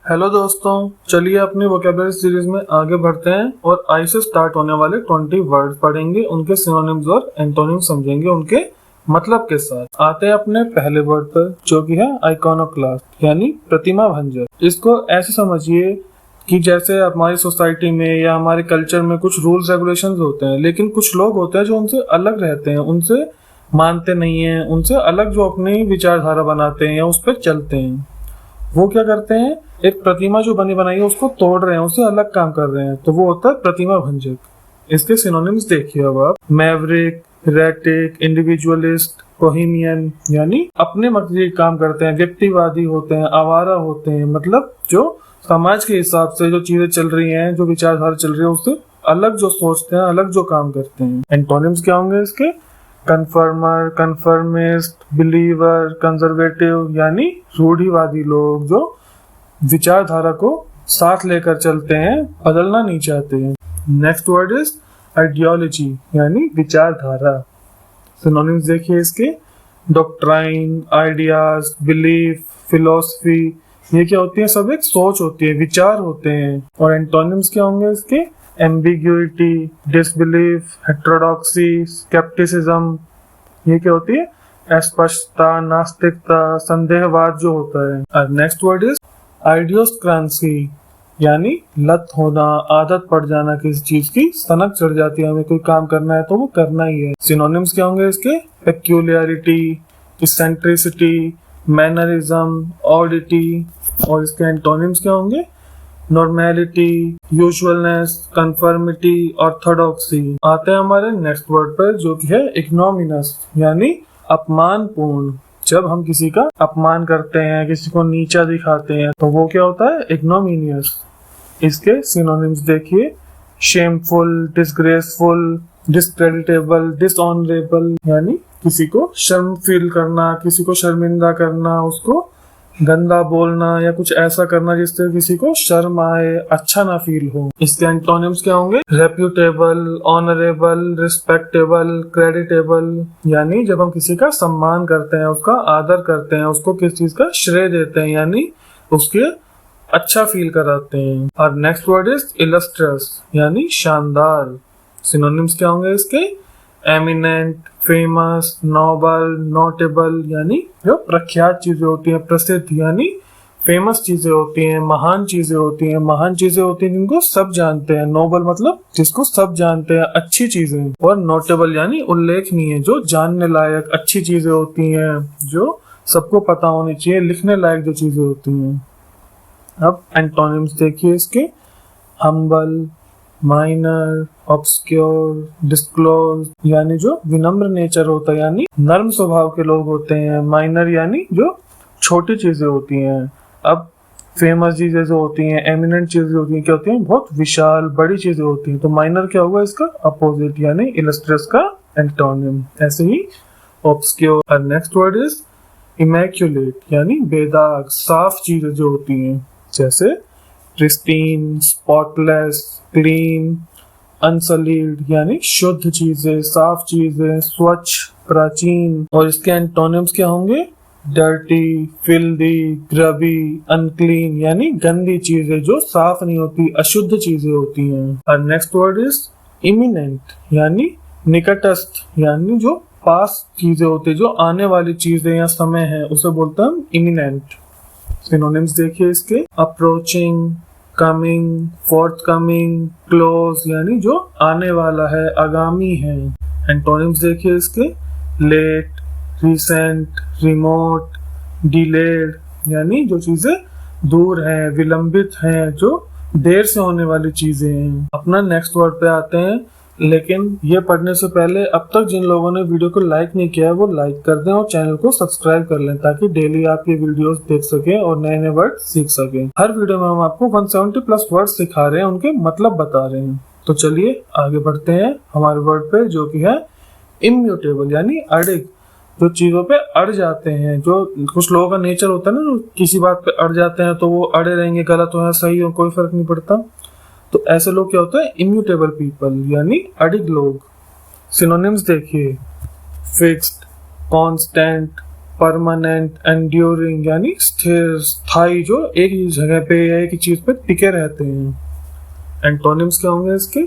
Hello दोस्तों, चलिए अपनी वोकैबुलरी सीरीज में आगे बढ़ते हैं और आई से स्टार्ट होने वाले 20 वर्ड पढ़ेंगे, उनके सिनोनिम्स और एंटोनिम्स समझेंगे उनके मतलब के साथ। आते हैं अपने पहले वर्ड पर, जो कि है आइकोनोक्लास्ट यानी प्रतिमा भंजक। इसको ऐसे समझिए कि जैसे हमारी सोसाइटी में या हमारे कल्चर में कुछ रूल्स रेगुलेशंस होते हैं, लेकिन कुछ लोग होते हैं जो उनसे अलग रहते हैं, उनसे मानते नहीं हैं, उनसे अलग जो अपनी विचारधारा बनाते हैं या उस पर चलते हैं। वो क्या करते हैं, एक प्रतिमा जो बनी बनाई है उसको तोड़ रहे हैं, उससे अलग काम कर रहे हैं, तो वो होता है प्रतिमा भंजक। इसके सिनोनिम्स देखिए अब आप। मैवरिक, रैटिक, इंडिविजुअलिस्ट, बोहेमियन यानी अपने मर्जी काम करते हैं, व्यक्तिवादी होते हैं, आवारा होते हैं, मतलब जो समाज के हिसाब से जो चीजें चल रही हैं, जो विचारधारा चल रही है उससे अलग जो सोचते हैं, अलग जो काम करते हैं। एंटोनिम्स क्या होंगे इसके? कन्फर्मर, कन्फर्मिस्ट, बिलीवर, कंजर्वेटिव यानी रूढ़िवादी लोग जो विचारधारा को साथ लेकर चलते हैं, बदलना नहीं चाहते हैं। नेक्स्ट वर्ड इज आइडियोलॉजी यानी विचारधारा। सिनोनिम्स देखिए इसके। डॉक्ट्राइन, आइडियाज, बिलीफ, फिलोसफी, ये क्या होती है? सब एक सोच होती है, विचार होते हैं। और एंटोनिम्स क्या होंगे इसके? एम्बिग्यूइटी, डिसबिलीफ, हेटेरोडॉक्सी, स्केप्टिसिज्म, ये क्या होती है? अस्पष्टता, नास्तिकता, संदेहवाद जो होता है। नेक्स्ट वर्ड इज आइडियोस्क्रांसी यानी लत होना, आदत पड़ जाना, किसी चीज की सनक चढ़ जाती है, हमें कोई काम करना है तो वो करना ही है। सिनोनिम्स क्या होंगे इसके? Peculiarity, eccentricity, mannerism, oddity. और इसके एंटोनिम्स क्या होंगे? Normality, usualness, conformity, orthodoxy. आते हैं हमारे नेक्स्ट वर्ड पर, जो कि है इग्नोमिनस यानी अपमानपूर्ण। जब हम किसी का अपमान करते हैं, किसी को नीचा दिखाते हैं, तो वो क्या होता है? इग्नोमिनियस। इसके सिनोनिम्स देखिए। शेमफुल, डिसग्रेसफुल, डिस्क्रेडिटेबल, डिसऑनरेबल यानी किसी को शर्म फील करना, किसी को शर्मिंदा करना, उसको गंदा बोलना या कुछ ऐसा करना जिससे किसी को शर्म आए, अच्छा ना फील हो। इसके एंटोनिम्स क्या होंगे? रेप्यूटेबल, ऑनरेबल, रिस्पेक्टेबल, क्रेडिटेबल यानी जब हम किसी का सम्मान करते हैं, उसका आदर करते हैं, उसको किस चीज का श्रेय देते हैं, यानी उसके अच्छा फील कराते हैं। और नेक्स्ट वर्ड इज इलस्ट्रस यानी शानदार। सिनोनिम्स क्या होंगे इसके? एमिनेंट, फेमस, नोबल, नोटेबल यानी जो प्रख्यात चीजें होती हैं, प्रसिद्ध यानी फेमस चीजें होती हैं, महान चीजें होती हैं, महान चीजें होती हैं जिनको सब जानते हैं। नोबल मतलब जिसको सब जानते हैं, अच्छी चीजें। और नोटेबल यानी उल्लेखनीय, जो जानने लायक अच्छी चीजें होती हैं, जो सबको पता होनी चाहिए, लिखने लायक जो चीजें होती हैं। अब एंटोनिम्स देखिए इसके। हम्बल, माइनर, ऑब्सक्योर, डिस्क्लोज यानी जो विनम्र नेचर होता है, यानी नर्म स्वभाव के लोग होते हैं। माइनर यानी जो छोटी चीजें होती हैं। अब फेमस चीजें जो होती हैं, एमिनेंट चीजें होती हैं, क्या होती हैं? बहुत विशाल बड़ी चीजें होती हैं। तो माइनर क्या होगा इसका? अपोजिट यानी इलस्ट्रस का एंटोनिम। ऐसे ही obscure. Next word is immaculate यानी बेदाग, साफ चीजें जो होती हैं, जैसे प्रिस्टीन, स्पॉटलेस, क्लीन, अनसलीड यानी शुद्ध चीजें, साफ चीजें, स्वच्छ, प्राचीन। और इसके एंटोनिम्स क्या होंगे? डर्टी, फिल्दी, ग्रबी, अनक्लीन यानी गंदी चीजें जो साफ नहीं होती, अशुद्ध चीजें होती हैं। और नेक्स्ट वर्ड इज इमिनेंट यानी निकटस्थ, यानी जो पास चीजें होती है, जो आने वाली चीजें या समय है, उसे बोलते हैं इमिनेंट। सिनोनिम्स देखिए इसके। अप्रोचिंग, कमिंग, फोर्थकमिंग, क्लोज यानी जो आने वाला है, आगामी है। एंटोनिम्स देखिए इसके। लेट, रिसेंट, रिमोट, डिलेड यानी जो चीजें दूर हैं, विलंबित हैं, जो देर से होने वाली चीजें हैं। अपना नेक्स्ट वर्ड पे आते हैं, लेकिन ये पढ़ने से पहले अब तक जिन लोगों ने वीडियो को लाइक नहीं किया है वो लाइक कर दें और चैनल को सब्सक्राइब कर लें, ताकि डेली आप ये वीडियोस देख सकें और नए नए वर्ड सीख सकें। हर वीडियो में हम आपको 170 प्लस वर्ड सिखा रहे हैं, उनके मतलब बता रहे हैं। तो चलिए आगे बढ़ते हैं हमारे वर्ड पे, जो कि है इम्यूटेबल यानी अडिग, जो चीजों पे अड़ जाते हैं। जो कुछ लोगों का नेचर होता है ना, जो किसी बात पे अड़ जाते हैं तो वो अड़े रहेंगे, गलत हो या सही हो कोई फर्क नहीं पड़ता। तो ऐसे लोग क्या होता है? इम्यूटेबल पीपल यानी अडिग लोग। सिनोनिम्स देखिए। फिक्स्ड, कांस्टेंट, परमानेंट, एंड्यूरिंग यानी स्थिर, स्थायी, जो एक ही जगह पे या एक ही चीज पे टिके रहते हैं। एंटोनिम्स क्या होंगे इसके?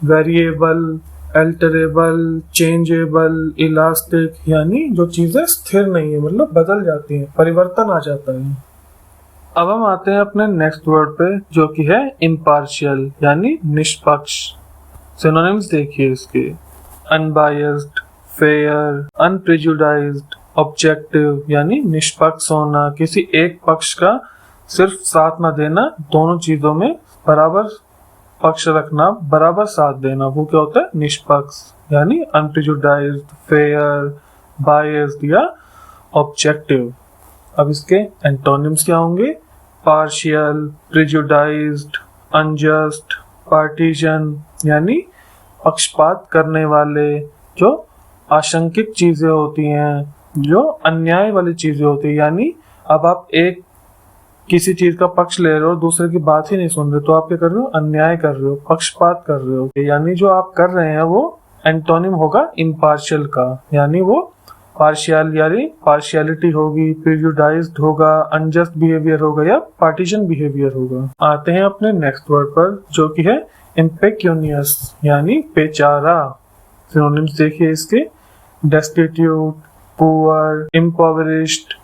वेरिएबल, अल्टरेबल, चेंजेबल, इलास्टिक यानी जो चीजें स्थिर नहीं है, मतलब बदल जाती हैं, परिवर्तन आ जाता है। अब हम आते हैं अपने नेक्स्ट वर्ड पे जो कि है इम्पार्शियल यानी निष्पक्ष। सिनोनिम्स देखिए इसके: अनबायस्ड, फेयर, अनप्रेजुडाइज्ड, ऑब्जेक्टिव यानी निष्पक्ष होना, किसी एक पक्ष का सिर्फ साथ ना देना, दोनों चीजों में बराबर पक्ष रखना, बराबर साथ देना, वो क्या होता है? निष्पक्ष यानी अनप्रेजुडाइज्ड, फेयर, बायस्ड या ऑब्जेक्टिव। अब इसके एंटोनिम्स क्या होंगे? पार्शियल, प्रेजुडाइज्ड, अनजस्ट, पार्टीजन यानी पक्षपात करने वाले, जो आशंकित चीजें होती हैं, जो अन्याय वाली चीजें होती है, यानी अब आप एक किसी चीज का पक्ष ले रहे हो, दूसरे की बात ही नहीं सुन रहे, तो आप क्या कर रहे हो? अन्याय कर रहे हो, पक्षपात कर रहे हो। यानी जो आप कर रहे हैं वो एंटोनिम होगा इम्पार्शियल का, यानी वो पार्शियल यानी पार्शियलिटी होगी, प्रेजुडाइज्ड होगा, अनजस्ट बिहेवियर होगा या पार्टीजन बिहेवियर होगा। आते हैं अपने नेक्स्ट वर्ड पर जो कि है इम्पेक्यूनियस यानी बेचारा। सिनोनिम्स देखिए इसके: डेस्टिट्यूट, पुअर, इम्पोवरिश्ड,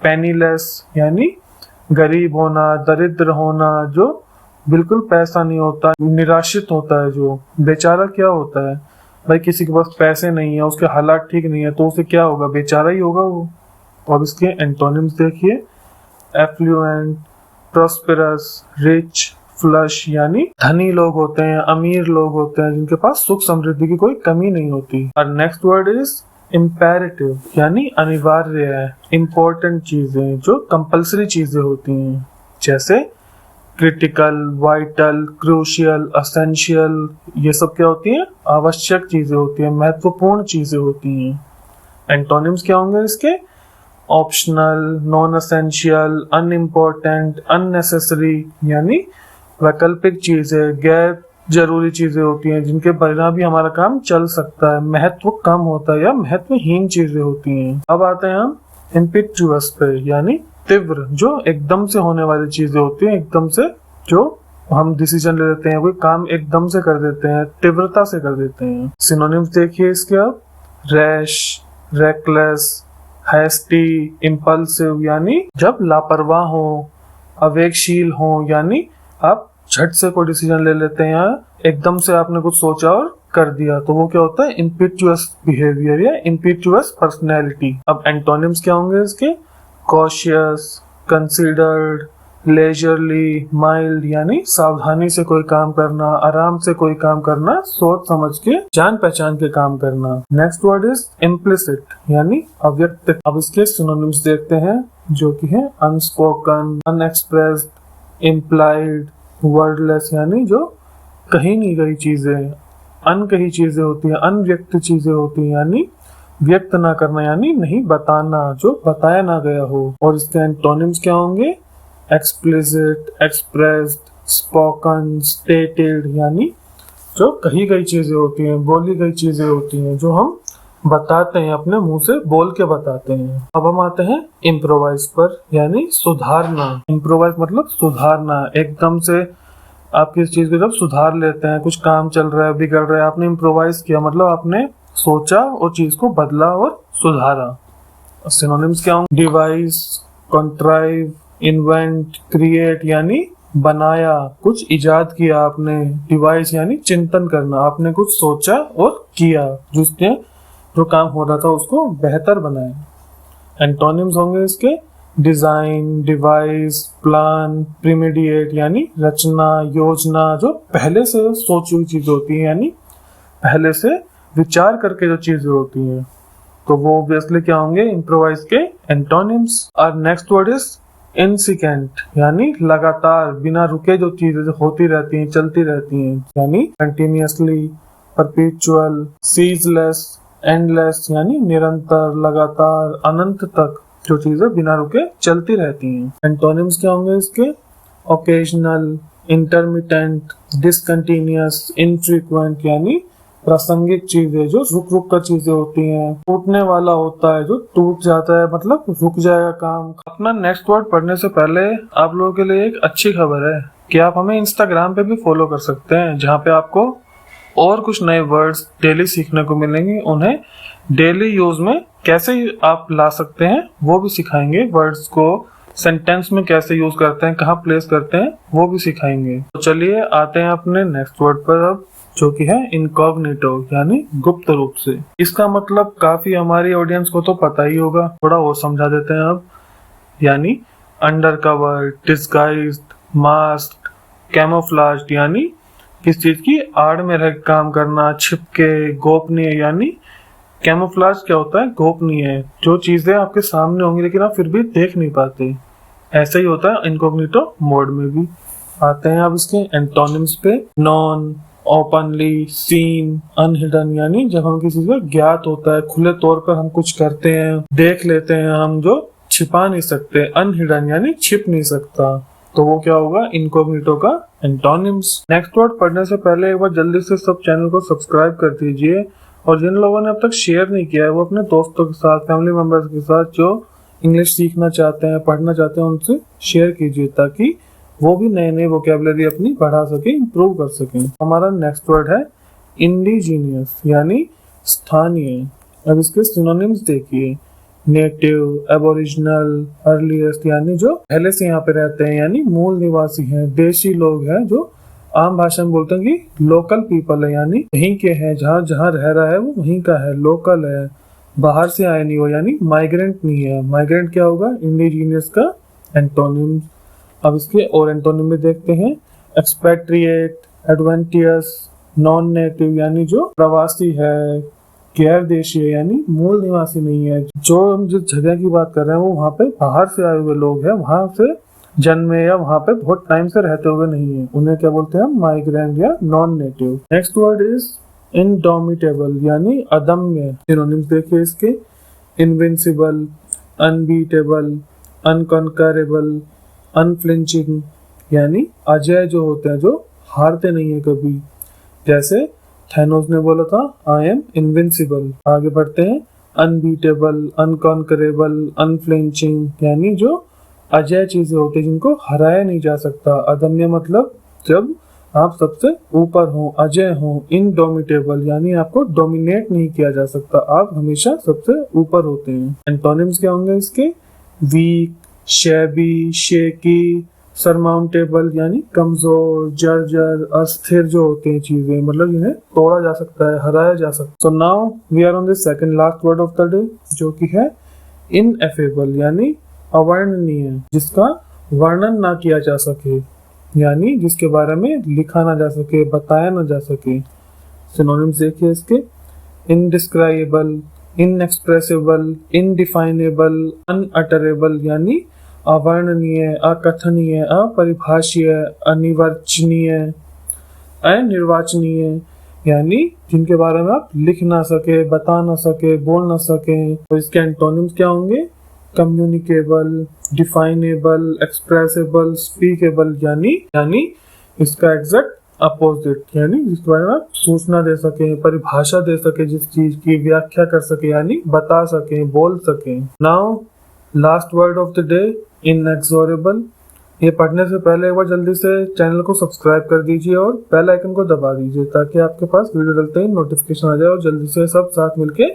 पेनीलेस यानी गरीब होना, दरिद्र होना, जो बिल्कुल पैसा नहीं होता, निराश्रित होता है। जो बेचारा क्या होता है भाई? किसी के पास पैसे नहीं है, उसके हालात ठीक नहीं है, तो उसे क्या होगा? बेचारा ही होगा वो। अब इसके एंटोनिम्स देखिए: एफ्लुएंट, प्रॉस्पेरस, रिच, फ्लश यानी धनी लोग होते हैं, अमीर लोग होते हैं, जिनके पास सुख समृद्धि की कोई कमी नहीं होती। और नेक्स्ट वर्ड इज इम्पेरेटिव यानी अनिवार्य है, इम्पोर्टेंट चीजें, जो कंपल्सरी चीजें होती हैं, जैसे क्रिटिकल, वाइटल, क्रूशियल, असेंशियल, ये सब क्या होती हैं? आवश्यक चीजें होती हैं, महत्वपूर्ण चीजें होती हैं। एंटोनिम्स क्या होंगे इसके? Optional, non essential, unimportant, unnecessary यानी वैकल्पिक चीजें, गैर जरूरी चीजें होती हैं, जिनके बिना भी हमारा काम चल सकता है, महत्व कम होता है या महत्वहीन चीजें होती हैं। अब आते हैं हम इम्पिट्यूअस पे यानी तीव्र, जो एकदम से होने वाली चीजें होती हैं, एकदम से जो हम डिसीजन ले लेते हैं, कोई काम एकदम से कर देते हैं, तीव्रता से कर देते हैं। सिनोनिम्स देखिए इसके: अब रैश, रेकलेस, हैस्टी, इम्पल्सिव यानी जब लापरवाह हो, अवेगशील हो, यानी आप झट से कोई डिसीजन ले लेते हैं, एकदम से आपने कुछ सोचा और कर दिया, तो वो क्या होता है? इम्पिट्यूअस बिहेवियर या इम्पिट्यूअस पर्सनैलिटी। अब एंटोनिम्स क्या होंगे इसके? कॉशियस, कंसीडर्ड, लेजरली, माइल्ड यानी सावधानी से कोई काम करना, आराम से कोई काम करना, सोच समझ के, जान पहचान के काम करना। नेक्स्ट वर्ड इज इम्प्लिसिट यानी अव्यक्त। अब इसके सिनोनिम्स देखते हैं जो कि है अनस्पोकन, अनएक्सप्रेस्ड, इम्प्लाइड, वर्डलेस यानी जो कही नहीं गई चीजें, अनकही चीजें होती हैं, अनव्यक्त चीजें होती हैं, यानी व्यक्त ना करना यानी नहीं बताना, जो बताया ना गया हो। और इसके एंटोनिम्स क्या होंगे? एक्सप्लिसिट, एक्सप्रेस्ड, स्पोकन, स्टेटेड यानी जो कही गई चीजें होती हैं, बोली गई चीजें होती हैं, जो हम बताते हैं, अपने मुंह से बोल के बताते हैं। अब हम आते हैं इम्प्रोवाइज पर यानी सुधारना। इम्प्रोवाइज मतलब सुधारना, एकदम से आप किसी चीज को जब सुधार लेते हैं, कुछ काम चल रहा है, बिगड़ रहा है, आपने इम्प्रोवाइज किया, मतलब आपने सोचा और चीज को बदला और सुधारा। सिनोनिम्स क्या होंगे? डिवाइस, कंट्राइव, इन्वेंट, क्रिएट यानी बनाया, कुछ इजाद किया आपने। डिवाइस यानी चिंतन करना, आपने कुछ सोचा और किया, जिसने जो काम हो रहा था उसको बेहतर बनाया। एंटोनिम्स होंगे इसके: डिजाइन, डिवाइस, प्लान, प्रीमेडिएट यानी रचना, योजना, जो पहले से सोची हुई चीज होती है, यानी पहले से विचार करके जो चीजें होती हैं, तो वो ऑब्वियसली क्या होंगे? इम्प्रोवाइज के एंटोनिम्स। और नेक्स्ट वर्ड इज इंसिकेंट यानी लगातार, बिना रुके जो चीजें होती रहती हैं, चलती रहती हैं, यानी कंटिन्यूअसली, परपेचुअल, सीजलेस, एंडलेस यानी निरंतर, लगातार, अनंत तक जो चीजें बिना रुके चलती रहती हैं। एंटोनिम्स क्या होंगे इसके? ओकेजनल, इंटरमिटेंट, डिसकंटिन्यूअस, इनफ्रीक्वेंट यानी प्रासंगिक चीजें जो रुक रुक कर चीजें होती हैं। टूटने वाला होता है जो टूट जाता है, मतलब रुक जाएगा काम। अपना नेक्स्ट वर्ड पढ़ने से पहले आप लोगों के लिए एक अच्छी खबर है कि आप हमें इंस्टाग्राम पे भी फॉलो कर सकते हैं, जहाँ पे आपको और कुछ नए वर्ड्स डेली सीखने को मिलेंगे। उन्हें डेली यूज में कैसे आप ला सकते हैं वो भी सिखाएंगे। वर्ड्स को सेंटेंस में कैसे यूज करते हैं, कहाँ प्लेस करते हैं, वो भी सिखाएंगे। तो चलिए आते हैं अपने नेक्स्ट वर्ड पर अब, जो कि है इनकॉग्निटो, यानी गुप्त रूप से। इसका मतलब काफी हमारी ऑडियंस को तो पता ही होगा, थोड़ा और समझा देते हैं अब। यानी अंडर कवर, डिस्गाइज्ड, मास्क, कैमोफ्लाज्ड, यानी किस चीज की आड़ में रह काम करना, छिपके, गोपनीय। यानी कैमोफ्लाज क्या होता है? गोपनीय, जो चीजें आपके सामने होंगी लेकिन आप फिर भी देख नहीं पाते। ऐसा ही होता है इनकॉग्निटो मोड में भी। आते हैं अब इसके एंटोनिम्स पे। नॉन, ओपनली, सीन, अनहिडन, यानी जब हम किसी को ज्ञात होता है, खुले तौर पर हम कुछ करते हैं, देख लेते हैं हम, जो छिपा नहीं सकते। अनहिडन यानी छिप नहीं सकता, तो वो क्या होगा? इनकॉग्निटो का एंटोनिम्स। नेक्स्ट वर्ड पढ़ने से पहले एक बार जल्दी से सब चैनल को सब्सक्राइब कर दीजिए, और जिन लोगों ने अब तक शेयर नहीं किया है वो अपने दोस्तों के साथ, फैमिली मेंबर्स के साथ जो इंग्लिश सीखना चाहते हैं, पढ़ना चाहते हैं, उनसे शेयर कीजिए ताकि वो भी नए नए वोकेबलरी अपनी बढ़ा सके, इम्प्रूव कर सकें। हमारा नेक्स्ट वर्ड है इंडिजीनियस, यानी स्थानीय। अब इसके सिनोनिम्स देखिए। नेटिव, एबोरिजिनल, अर्लीस्ट, यानी जो पहले से यहाँ पे रहते हैं, यानी मूल निवासी हैं। देशी लोग हैं, जो आम भाषा में बोलते हैं कि लोकल पीपल है, यानी वहीं के हैं, जहाँ जहाँ रह रहा है वो वहीं का है, लोकल है, बाहर से आए नहीं हो, यानी माइग्रेंट नहीं है। माइग्रेंट क्या होगा? इंडिजीनियस का एंटोनिम। अब इसके और एंटोनिम में देखते हैं। एक्सपेट्रिएट, एडवेंटियस, नॉन नेटिव, यानी जो प्रवासी है, गैर देशी है, यानी मूल निवासी नहीं है। जो हम जिस जगह की बात कर रहे हैं वो वहाँ पे बाहर से आए हुए लोग हैं, वहां से जन्मे या वहाँ पे बहुत टाइम से रहते हुए नहीं है, उन्हें क्या बोलते हैं? माइग्रेंट या non native. Next word is indomitable, यानी अदम्य। सिनोनिम्स देखिए इसके। इनविंसिबल, अनबीटेबल, अनकॉन्करेबल, अनफ्लिंचिंग, यानी अजय जो होते हैं, जो हारते नहीं है कभी। जैसे थैनोस ने बोला था, आई एम इनविंसिबल। आगे बढ़ते हैं। अनबीटेबल, अनकॉन्करेबल, अनफ्लिंचिंग, यानी जो अजय चीजें होती है, जिनको हराया नहीं जा सकता। अदम्य मतलब जब आप सबसे ऊपर हो, अजय हो। इनडोमिटेबल, यानी आपको डोमिनेट नहीं किया जा सकता, आप हमेशा सबसे ऊपर होते हैं। एंटोनिम्स क्या होंगे इसके? वीक, शैबी, शेकी, सरमाउंटेबल, यानी कमजोर, जर्जर, अस्थिर जो होते हैं चीजें, मतलब इन्हें तोड़ा जा सकता है, हराया जा सकता है। So now we are on the second last word of the day, जो कि है इनएफेबल, यानी अवर्णनीय, जिसका वर्णन ना किया जा सके, यानी जिसके बारे में लिखा ना जा सके, बताया ना जा सके। सिनोनिम्स देखिए इसके। इनडिस्क्राइबल, इनएक्सप्रेसिबल, इनडिफाइनेबल, अनअटरेबल, यानी अवर्णनीय, अकथनीय, अपरिभाषीय, अनिर्वचनीय, अनिर्वाचनीय, यानी जिनके बारे में आप लिख ना सके, बता ना सके, बोल ना सके। तो इसके एंटोनिम्स क्या होंगे? कम्युनिकेबल, डिफाइनेबल, एक्सप्रेसेबल, स्पीकेबल, यानी इसका एग्जैक्ट अपोजिट, यानी जिसके बारे में आप सूचना दे सके, परिभाषा दे सके, जिस चीज की व्याख्या कर सके, यानी बता सके, बोल सके। Now last word of the day, inexorable. ये पढ़ने से पहले एक बार जल्दी से चैनल को सब्सक्राइब कर दीजिए और बेल आइकन को दबा दीजिए, ताकि आपके पास वीडियो डलते ही नोटिफिकेशन आ जाए और जल्दी से सब साथ मिलके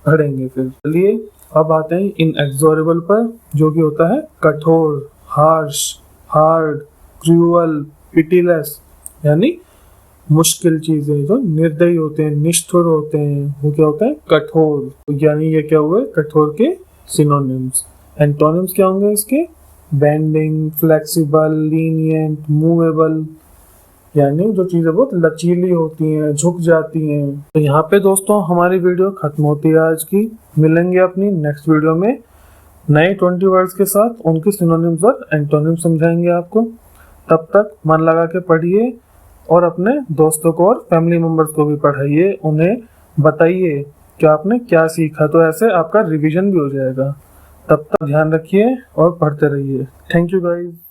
पढ़ेंगे। फिर चलिए अब आते हैं इनएक्सोरेबल पर, जो कि होता है कठोर, हार्श, हार्ड, क्रूअल, पिटीलेस, यानी मुश्किल चीजें, जो निर्दयी होते हैं, निष्ठुर होते हैं, वो क्या होता है? कठोर। यानी ये क्या हुए? कठोर के सिनोनिम्स। एंटोनिम्स क्या होंगे इसके? बेंडिंग, फ्लेक्सिबल, लीनियंट, मूवेबल, यानी जो चीजें बहुत लचीली होती हैं, झुक जाती हैं। तो यहाँ पे दोस्तों हमारी वीडियो खत्म होती है आज की। मिलेंगे अपनी नेक्स्ट वीडियो में नए 20 वर्ड्स के साथ, उनके सिनोनिम्स और एंटोनिम्स समझाएंगे आपको। तब तक मन लगा के पढ़िए और अपने दोस्तों को और फैमिली मेंबर्स को भी पढ़ाइए, उन्हें बताइए कि आपने क्या सीखा, तो ऐसे आपका रिवीजन भी हो जाएगा। तब तक ध्यान रखिए और पढ़ते रहिए। Thank you guys.